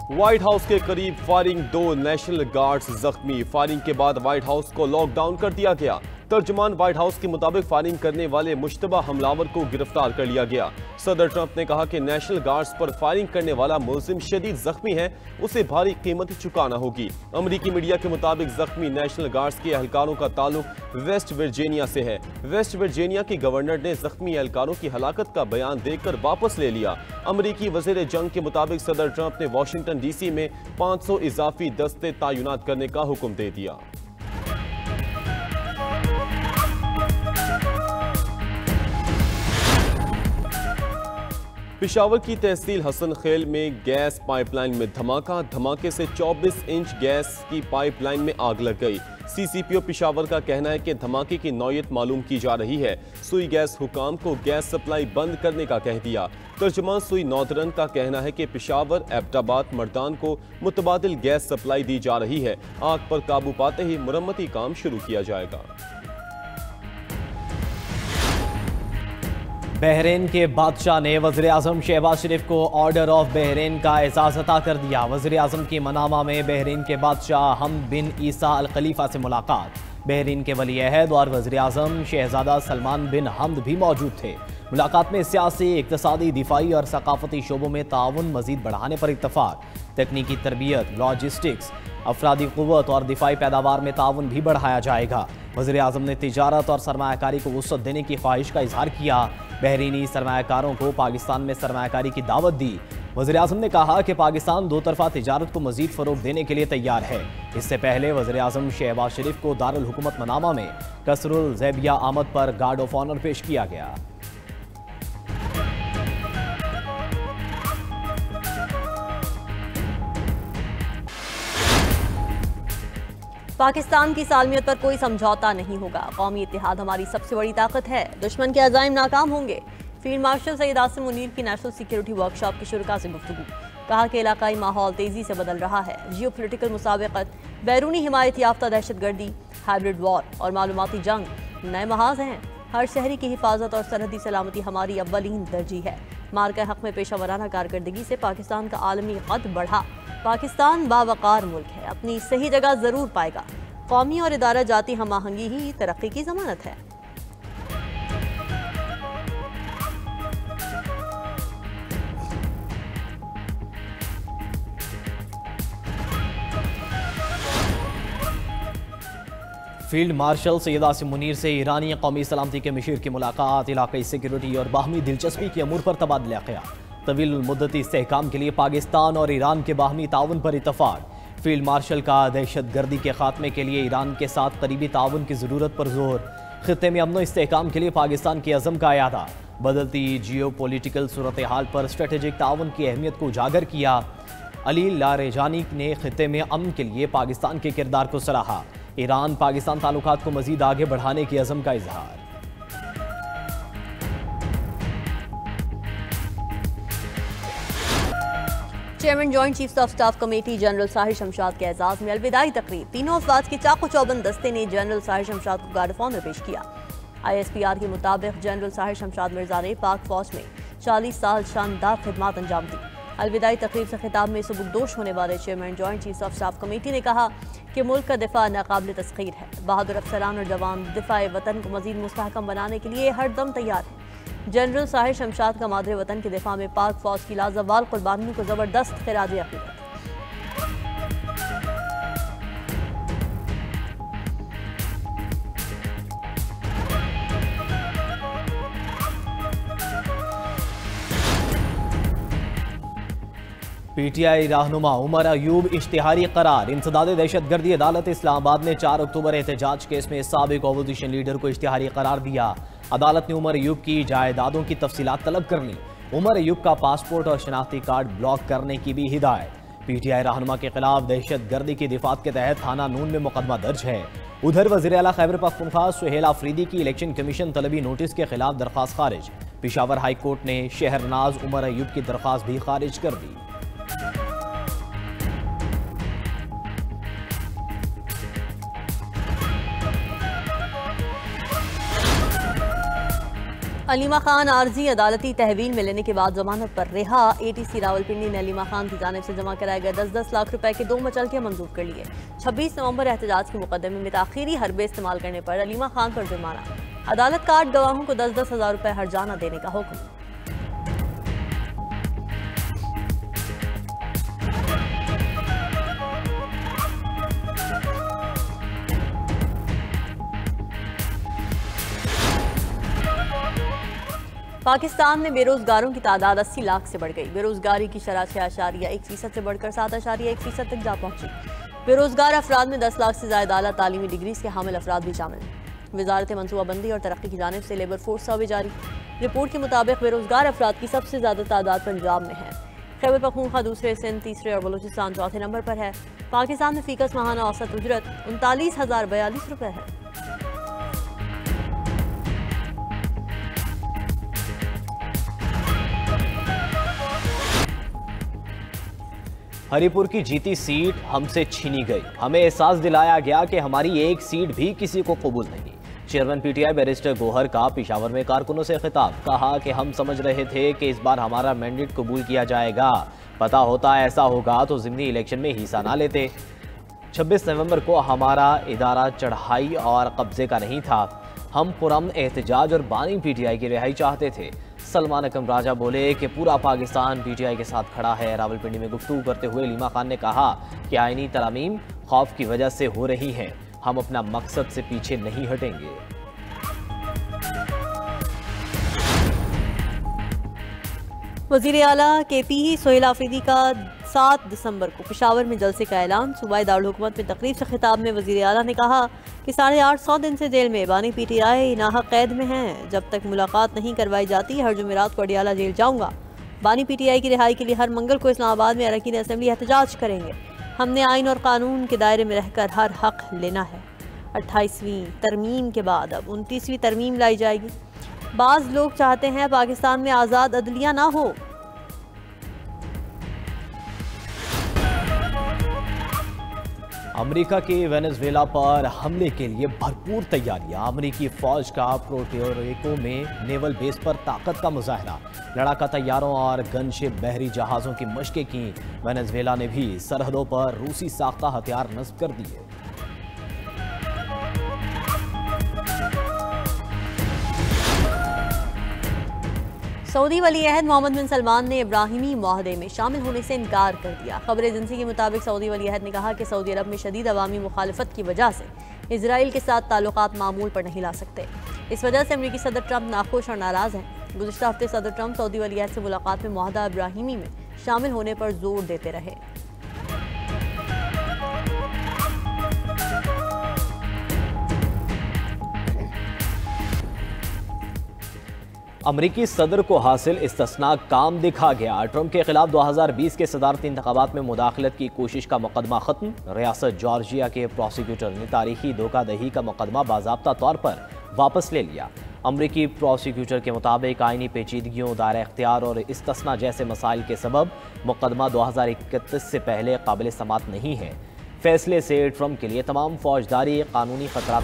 White house के करीब firing, 2 national guards जख्मी। फायरिंग के बाद व्हाइट हाउस को लॉकडाउन कर दिया गया। तर्जुमान व्हाइट हाउस के मुताबिक फायरिंग करने वाले मुश्तबा हमलावर को गिरफ्तार कर लिया गया। सदर ट्रंप ने कहा कि नेशनल गार्ड्स पर फायरिंग करने वाला मुलजिम शदीद जख्मी है, उसे भारी कीमत चुकाना होगी। अमरीकी मीडिया के मुताबिक जख्मी नेशनल गार्ड्स के एहलकारों का ताल्लुक वेस्ट वर्जीनिया से है। वेस्ट वर्जीनिया की गवर्नर ने जख्मी एहलकारों की हलाकत का बयान देकर वापस ले लिया। अमरीकी वज़ीर जंग के मुताबिक सदर ट्रंप ने वाशिंगटन डीसी में 500 इजाफी दस्ते तैनात करने का हुक्म दे दिया। पिशावर की तहसील हसन खेल में गैस पाइपलाइन में धमाके से 24 इंच गैस की पाइपलाइन में आग लग गई। सीसीपीओ पिशावर का कहना है कि धमाके की नौयत मालूम की जा रही है। सुई गैस हुकाम को गैस सप्लाई बंद करने का कह दिया। तर्जुमान सुई नौदरन का कहना है कि पिशावर, एबटाबाद, मर्दान को मुतबादिल गैस सप्लाई दी जा रही है। आग पर काबू पाते ही मुरम्मती काम शुरू किया जाएगा। बहरीन के बादशाह ने वज़ीर आज़म शहबाज शरीफ को ऑर्डर ऑफ बहरीन का एजाज़ अता कर दिया। वज़ीर आज़म की मनामा में बहरीन के बादशाह हमद बिन ईसा अल खलीफा से मुलाकात। बहरीन के वली अहद और वज़ीर आज़म शहजादा सलमान बिन हमद भी मौजूद थे। मुलाकात में सियासी, इक़्तिसादी, दिफाई और सकाफती शोबों में ताउन मज़ीद बढ़ाने पर इत्तफ़ाक़। तकनीकी तरबियत, लॉजिस्टिक्स, अफरादी क़ुव्वत और दिफाई पैदावार में ताउन भी बढ़ाया जाएगा। वज़ीर आज़म ने तिजारत और सरमायाकारी को वुसअत देने की ख्वाहिश का इजहार किया। बहरीनी सरमायाकारों को पाकिस्तान में सरमायाकारी की दावत दी। वज़ीर आज़म ने कहा कि पाकिस्तान दो तरफ़ा तिजारत को मज़ीद फ़रोग़ देने के लिए तैयार है। इससे पहले वज़ीर आज़म शहबाज शरीफ को दारुल हुकूमत मनामा में कसरुल ज़ैबिया आमद पर गार्ड ऑफ ऑनर पेश किया गया। पाकिस्तान की सालमियत पर कोई समझौता नहीं होगा। कौमी इत्तेहाद हमारी सबसे बड़ी ताकत है। दुश्मन के अज़ाइम नाकाम होंगे। फील्ड मार्शल सैयद आसिम मुनीर की नेशनल सिक्योरिटी वर्कशॉप की शुरुआत से गुफ्तगू। कहा कि इलाकाई माहौल तेज़ी से बदल रहा है। जियो पोलिटिकल मुसाबिकत, बैरूनी हिमायत याफ्ता दहशतगर्दी, हाइब्रिड वॉर और मालूमाती जंग नए महाज हैं। हर शहरी की हिफाजत और सरहदी सलामती हमारी अव्वलीन तरजीह है। मार्का हक में पेशा वराना कारकर्दगी से पाकिस्तान का आलमी कद बढ़ा। पाकिस्तान बावकार मुल्क है, अपनी सही जगह जरूर पाएगा। कौमी और इदारा जाती हम आहंगी ही तरक्की की जमानत है। फील्ड मार्शल सैयद आसिम मुनीर से ईरानी कौमी सलामती के मशीर की मुलाकात। इलाकाई सिक्योरिटी और बाहमी दिलचस्पी के अमूर पर तबादला ख्याल। तवील मुद्दती इस्तेहकाम के लिए पाकिस्तान और ईरान के बाहमी ताउन पर इत्तफाक। फील्ड मार्शल का दहशत गर्दी के खात्मे के लिए ईरान के साथ करीबी ताउन की ज़रूरत पर जोर। खित्ते में अमन इस्तेहकाम के लिए पाकिस्तान के अज़म का अयादा। बदलती जियो पोलिटिकल सूरत हाल पर स्ट्रेटेजिक ताउन की अहमियत को उजागर किया। अली लारेजानी ने खित्ते में अमन के लिए पाकिस्तान के किरदार को सराहा। ईरान पाकिस्तान ताल्लुकात को मजीद आगे बढ़ाने के अज़म का इजहार। Chairman joint chiefs of staff committee general Sahir Shamshad के एजाज में अलविदाई तकरीब। तीनों अफवाज के चाको चौबंद दस्ते ने जनरल साहिर शमशाद को गार्ड ऑफ ऑनर पेश किया। ISPR के मुताबिक जनरल साहिर शमशाद मिर्जा ने पाक फौज में 40 साल शानदार खिदमत अंजाम दी। अलविदाई तकरीब से खिताब में सुबुकदोश होने वाले chairman joint chiefs of staff committee ने कहा कि मुल्क का दिफा नाकाबिल तस्खीर है। बहादुर अफसरान और जवान दिफा वतन को मजीद मुस्तहकम बनाने के लिए हर दम तैयार है। जनरल साहिर शमशाद का मादरे वतन के दिफा में पाक फौज की लाजवाल कुर्बानियों को जबरदस्त खिराज अकीदत। PTI रहनुमा उमर अयूब इश्तिहारी करार। इंसदाद दहशतगर्दी अदालत इस्लामाबाद ने 4 अक्टूबर एहतजाज केस में साबिक अपोजिशन लीडर को इश्तिहारी करार दिया। अदालत ने उमर अयूब की जायदादों की तफसीलात तलब कर ली। उमर अयूब का पासपोर्ट और शनाख्ती कार्ड ब्लॉक करने की भी हिदायत। PTI रहनुमा के खिलाफ दहशतगर्दी की दिफात के तहत थाना नून में मुकदमा दर्ज है। उधर वज़ीर आला खैबर पख्तूनख्वा सुहेल आफरीदी की इलेक्शन कमीशन तलबी नोटिस के खिलाफ दरख्वास्त खारिज। पेशावर हाई कोर्ट ने शहरनाज उमर अयूब की दरख्वास्त भी खारिज कर दी। अलीमा खान आर्जी अदालती तहवील में लेने के बाद जमानत पर रिहा। ATC रावलपिंडी ने अलीमा खान की जानिब से जमा कराए गए 10-10 लाख रुपए के 2 मुचलके मंजूर कर लिए। 26 नवंबर एहतजाज के मुकदमे में ताखीरी हरबे इस्तेमाल करने पर अलीमा खान पर जुर्माना। अदालत का 8 गवाहों को 10-10 हज़ार रुपए हर्जाना देने का हुक्म। पाकिस्तान में बेरोजगारों की तादाद 80 लाख से बढ़ गई। बेरोजगारी की शरह 6.1% से बढ़कर 7.1% तक जा पहुंची। बेरोजगार अफराद में 10 लाख से ज्यादा आला तालीमी डिग्रीज के हामिल अफराद भी शामिल हैं। वजारत मनसूबाबंदी और तरक्की की जानिब से लेबर फोर्स सर्वे जारी। रिपोर्ट के मुताबिक बेरोजगार अफराद की सबसे ज्यादा तादाद पंजाब में है। खैबर पख्तूनख्वा दूसरे, सिंध तीसरे और बलूचिस्तान चौथे नंबर पर है। पाकिस्तान में फीकस माहाना औसत उजरत 39,042 रुपए है। हरिपुर की जीती सीट हमसे छीनी गई। हमें एहसास दिलाया गया कि हमारी एक सीट भी किसी को कबूल नहीं। चेयरमैन PTI बैरिस्टर गोहर का पेशावर में कारकुनों से खिताब। कहा कि हम समझ रहे थे कि इस बार हमारा मैंडेट कबूल किया जाएगा। पता होता ऐसा होगा तो ज़िमनी इलेक्शन में हिस्सा ना लेते। 26 नवंबर को हमारा इदारा चढ़ाई और कब्जे का नहीं था। हम पुरअमन एहतजाज और बानी PTI की रिहाई चाहते थे। सलमान अकरम राजा बोले कि पूरा पाकिस्तान PTI के साथ खड़ा है। रावलपिंडी में गुफ्तगू करते हुए अलीमा खान ने कहा कि आईनी तरामीम खौफ की वजह से हो रही हैं। हम अपना मकसद से पीछे नहीं हटेंगे। वज़ीर आला KP सोहेल आफरीदी का 7 दिसंबर को पेशावर में जलसे का ऐलान। सूबाई दारुल हुकूमत में तकरीब से खिताब में वज़ीर आला ने कहा कि 850 दिन से जेल में बानी PTI नाहक कैद में हैं। जब तक मुलाकात नहीं करवाई जाती हर जुमेरात को अडियाला जेल जाऊंगा। बानी PTI की रिहाई के लिए हर मंगल को इस्लामाबाद में अरकान असेंबली एहतजाज करेंगे। हमने आइन और कानून के दायरे में रहकर हर हक लेना है। 28वीं तरमीम के बाद अब 29वीं तरमीम लाई जाएगी। बाज़ लोग चाहते हैं पाकिस्तान में आज़ाद अदलिया ना हो। अमेरिका के वेनेजुएला पर हमले के लिए भरपूर तैयारियां। अमेरिकी फौज का पोर्टोरिको में नेवल बेस पर ताकत का मुजाहरा। लड़ाका तैयारों और गनशिप बहरी जहाज़ों की मशकें की। वेनेजुएला ने भी सरहदों पर रूसी साख्ता हथियार नस्ब कर दिए। सऊदी वली अहद मोहम्मद बिन सलमान ने इब्राहिमी मुआहदे में शामिल होने से इनकार कर दिया। खबर एजेंसी के मुताबिक सऊदी वली अहद ने कहा कि सऊदी अरब में शदीद अवामी मुखालफत की वजह से इजराइल के साथ ताल्लुकात मामूल पर नहीं ला सकते। इस वजह से अमेरिकी सदर ट्रंप नाखुश और नाराज हैं। गुज़िश्ता हफ्ते सदर ट्रंप सऊदी वली अहद से मुलाकात में मुआहदा इब्राहिमी में शामिल होने पर जोर देते रहे। अमरीकी सदर को हासिल इस्तिस्नाक काम दिखा गया। ट्रंप के खिलाफ 2020 के सदारती इंतखाबात में मुदाखलत की कोशिश का मुकदमा खत्म। रियासत जॉर्जिया के प्रोसिक्यूटर ने तारीखी धोखाधही का मुकदमा बाज़ाब्ता तौर पर वापस ले लिया। अमरीकी प्रोसिक्यूटर के मुताबिक आईनी पेचीदगियों, दायरा इख्तियार और इस्तिस्ना जैसे मसाइल के सबब मुकदमा 2031 से पहले काबिल समात नहीं है। फैसले से ट्रंप के लिए तमाम फौजदारी कानूनी खतरा।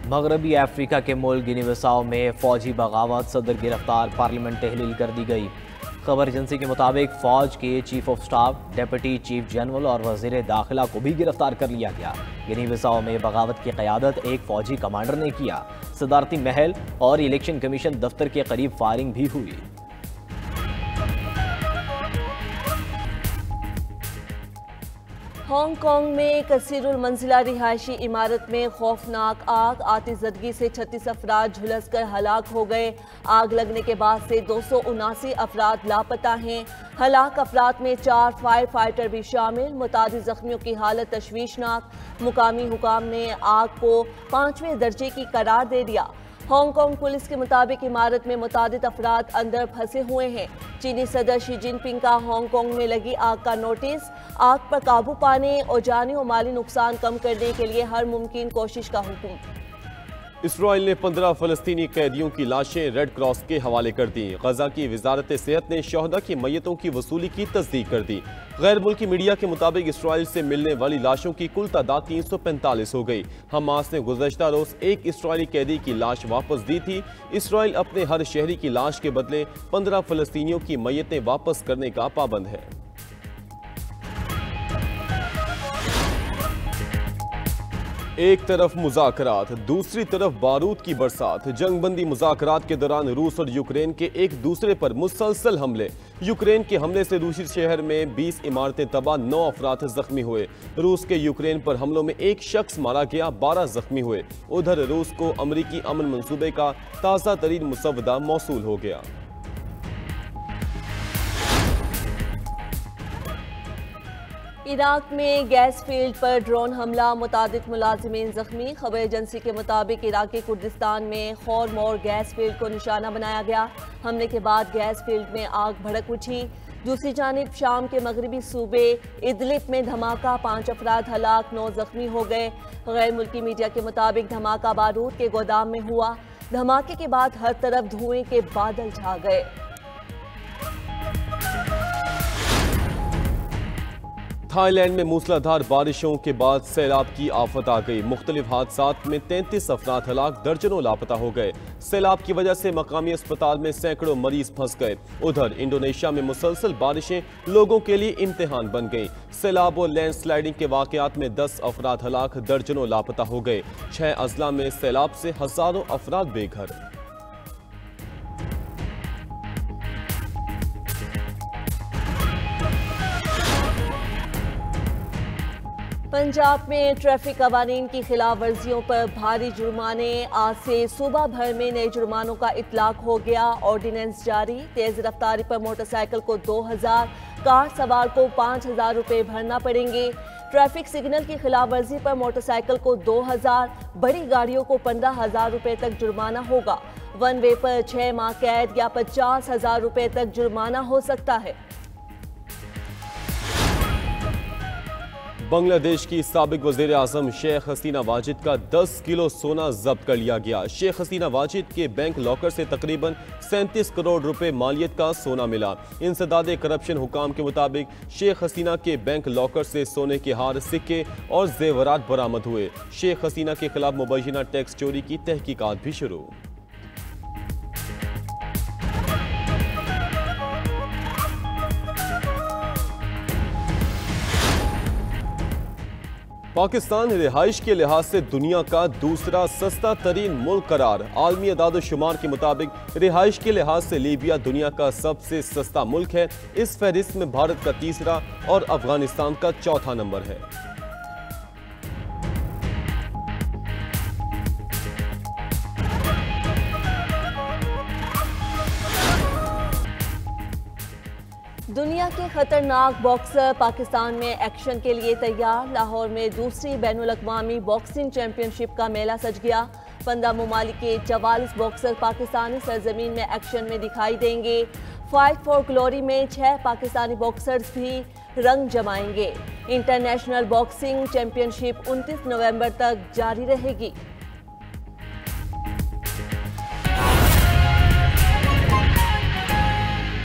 मगरबी अफ्रीका के मुल्क गिनी बिसाओ में फौजी बगावत, सदर गिरफ्तार, पार्लियामेंट तहलील कर दी गई। खबर एजेंसी के मुताबिक फौज के chief of staff, deputy chief general और वजीर दाखिला को भी गिरफ्तार कर लिया गया। गिनी बिसाओ में बगावत की क़यादत एक फौजी कमांडर ने किया। सदारती महल और इलेक्शन कमीशन दफ्तर के करीब फायरिंग भी हुई। हांगकांग में कसीरुल मंजिला रिहायशी इमारत में खौफनाक आग, आतिशज़दगी से 36 अफराद झुलसकर हलाक हो गए। आग लगने के बाद से 279 अफराद लापता हैं। हलाक अफराद में 4 फायर फाइटर भी शामिल। मुतादिद जख्मियों की हालत तशवीशनाक। मुकामी हुकाम ने आग को 5वें दर्जे की करार दे दिया। हांगकांग पुलिस के मुताबिक इमारत में मुतादिद अफराद अंदर फंसे हुए हैं। चीनी सदर शी जिनपिंग का हांगकांग में लगी आग का नोटिस। आग पर काबू पाने और जानी और माली नुकसान कम करने के लिए हर मुमकिन कोशिश का हुक्म। इसराइल ने 15 फलस्तीनी कैदियों की लाशें रेड क्रॉस के हवाले कर दी। गजा की वजारत सेहत ने शोहदा की मैयतों की वसूली की तस्दीक कर दी। गैर मुल्की मीडिया के मुताबिक इसराइल से मिलने वाली लाशों की कुल तादाद 345 हो गई। हमास ने गुज़श्ता रोज एक इसराइली कैदी की लाश वापस दी थी। इसराइल अपने हर शहरी की लाश के बदले 15 फलस्तीनियों की मैयतें वापस करने का पाबंद है। एक तरफ मुज़ाकरात, दूसरी तरफ बारूद की बरसात। जंगबंदी मुज़ाकरात के दौरान रूस और यूक्रेन के एक दूसरे पर मुसलसल हमले। यूक्रेन के हमले से रूसी शहर में 20 इमारतें तबाह, 9 अफराद जख्मी हुए। रूस के यूक्रेन पर हमलों में एक शख्स मारा गया, 12 जख्मी हुए। उधर रूस को अमरीकी अमन मंसूबे का ताज़ा तरीन मुसवदा मौसूल हो गया। इराक में गैस फील्ड पर ड्रोन हमला, मुतादिद मुलाजिमीन जख्मी। खबर एजेंसी के मुताबिक इराकी कुर्दिस्तान में खौरमोर गैस फील्ड को निशाना बनाया गया। हमले के बाद गैस फील्ड में आग भड़क उठी। दूसरी जानिब शाम के मगरबी सूबे इदलिब में धमाका, 5 अफराद हलाक, 9 जख्मी हो गए। गैर मुल्की मीडिया के मुताबिक धमाका बारूद के गोदाम में हुआ। धमाके के बाद हर तरफ धुएं के बादल छा गए। थाईलैंड में मूसलाधार बारिशों के बाद सैलाब की आफत आ गई। मुख्तलिफ हादसात में 33 अफराद हलाक, दर्जनों लापता हो गए। सैलाब की वजह से मकामी अस्पताल में सैकड़ों मरीज फंस गए। उधर इंडोनेशिया में मुसलसल बारिशें लोगों के लिए इम्तिहान बन गईं। सैलाब और लैंडस्लाइडिंग के वाकयात में 10 अफराद हलाक, दर्जनों लापता हो गए। 6 अजला में सैलाब से हजारों अफराद बेघर। पंजाब में ट्रैफिक कवानीन की खिलाफ वर्जियों पर भारी जुर्माने। आज से सूबा भर में नए जुर्मानों का इतलाक हो गया। ऑर्डिनेंस जारी। तेज रफ्तारी पर मोटरसाइकिल को 2000, कार सवार को 5000 रुपए भरना पड़ेंगे। ट्रैफिक सिग्नल की खिलाफ वर्जी पर मोटरसाइकिल को 2000, बड़ी गाड़ियों को 15,000 रुपए तक जुर्माना होगा। वन वे पर 6 माह कैद या 50,000 रुपए तक जुर्माना हो सकता है। बांग्लादेश की साबिक वज़ीर आज़म शेख हसीना वाजिद का 10 किलो सोना जब्त कर लिया गया। शेख हसीना वाजिद के बैंक लॉकर से तकरीबन 37 करोड़ रुपए मालियत का सोना मिला। इंसदादे करप्शन हुकाम के मुताबिक शेख हसीना के बैंक लॉकर से सोने के हार, सिक्के और जेवरात बरामद हुए। शेख हसीना के खिलाफ मुबैना टैक्स चोरी की तहकीकात भी शुरू। पाकिस्तान रिहाइश के लिहाज से दुनिया का दूसरा सस्ता तरीन मुल्क करार। आलमी अदाद-ओ-शुमार के मुताबिक रिहाइश के लिहाज से लीबिया दुनिया का सबसे सस्ता मुल्क है। इस फहरिस्त में भारत का तीसरा और अफगानिस्तान का चौथा नंबर है। दुनिया के खतरनाक बॉक्सर पाकिस्तान में एक्शन के लिए तैयार। लाहौर में दूसरी बैनुल-अक़वामी बॉक्सिंग चैंपियनशिप का मेला सज गया। 15 मुमालिक के 44 बॉक्सर पाकिस्तानी सरजमीन में एक्शन में दिखाई देंगे। फाइट फॉर ग्लोरी में 6 पाकिस्तानी बॉक्सर्स भी रंग जमाएंगे। इंटरनेशनल बॉक्सिंग चैंपियनशिप 29 नवंबर तक जारी रहेगी।